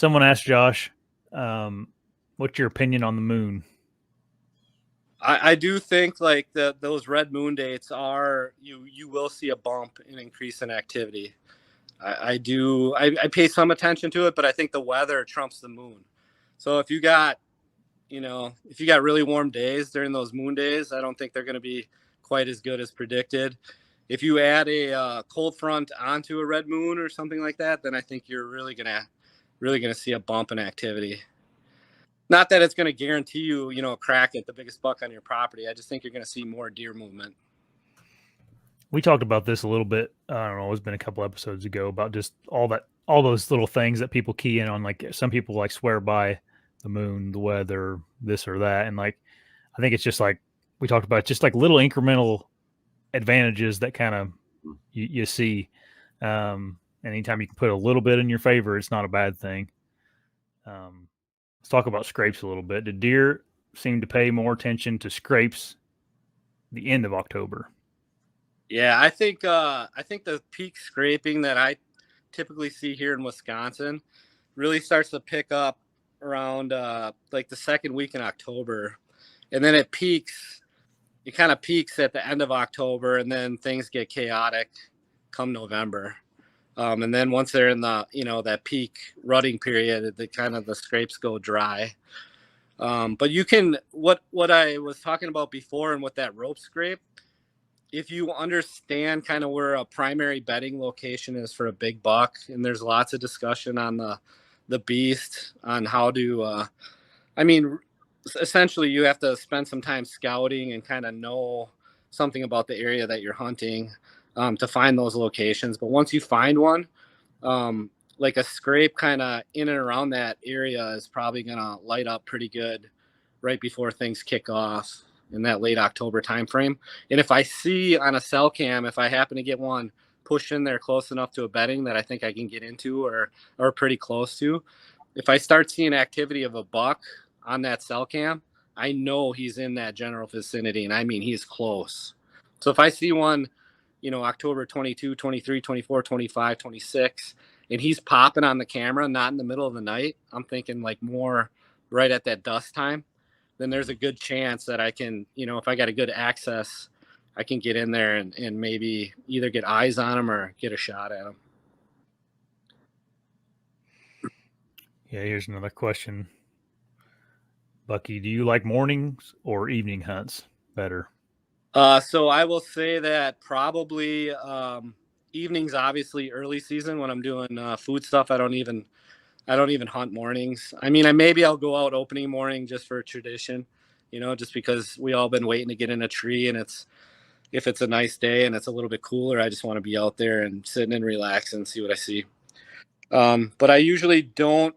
Someone asked Josh, what's your opinion on the moon? I do think like those red moon dates are you will see a bump in increase in activity. I do I pay some attention to it, but I think the weather trumps the moon. So if you got really warm days during those moon days, I don't think they're going to be quite as good as predicted. If you add a cold front onto a red moon or something like that, then I think you're really gonna see a bump in activity. Not that it's going to guarantee you, a crack at the biggest buck on your property. I just think you're going to see more deer movement. We talked about this a little bit. I don't know. It's been a couple episodes ago about just all those little things that people key in on. Like some people like swear by the moon, the weather, this or that, and like I think it's just like we talked about, just like little incremental advantages that kind of you see. Anytime you can put a little bit in your favor, it's not a bad thing. Let's talk about scrapes a little bit. Did deer seem to pay more attention to scrapes the end of October? Yeah, I think the peak scraping that I typically see here in Wisconsin really starts to pick up around like the second week in October, and then it peaks. It kind of peaks at the end of October, and then things get chaotic come November. And then once they're in the that peak rutting period, the scrapes go dry. But you can what I was talking about before, and with that rope scrape, if you understand kind of where a primary bedding location is for a big buck, and there's lots of discussion on the beast on how to, I mean, essentially you have to spend some time scouting and kind of know something about the area that you're hunting to find those locations. But once you find one, like a scrape kind of in and around that area is probably going to light up pretty good right before things kick off in that late October timeframe. And if I see on a cell cam, if I happen to get one pushed in there close enough to a bedding that I think I can get into or pretty close to, if I start seeing activity of a buck on that cell cam, I know he's in that general vicinity, and I mean he's close. So if I see one, October 22, 23, 24, 25, 26, and he's popping on the camera, not in the middle of the night, I'm thinking like more right at that dusk time, then there's a good chance that I can, if I got a good access, I can get in there and maybe either get eyes on him or get a shot at him. Yeah, here's another question. Bucky, do you like mornings or evening hunts better? So I will say that probably evenings, obviously early season when I'm doing food stuff. I don't even hunt mornings. I mean, maybe I'll go out opening morning just for tradition, just because we all been waiting to get in a tree, and if it's a nice day and it's a little bit cooler, I just want to be out there and sitting and relax and see what I see. But I usually don't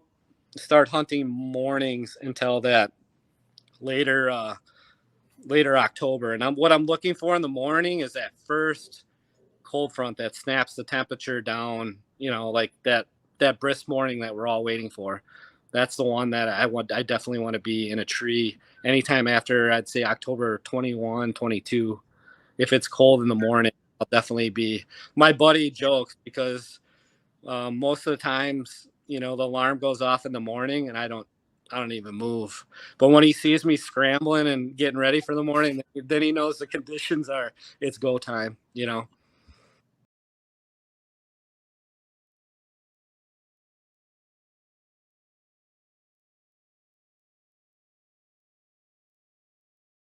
start hunting mornings until that later October. And what I'm looking for in the morning is that first cold front that snaps the temperature down, like that brisk morning that we're all waiting for. That's the one that I definitely want to be in a tree anytime after, I'd say October 21, 22. If it's cold in the morning, I'll definitely be. My buddy jokes because most of the times, the alarm goes off in the morning and I don't even move. But when he sees me scrambling and getting ready for the morning, then he knows the conditions it's go time,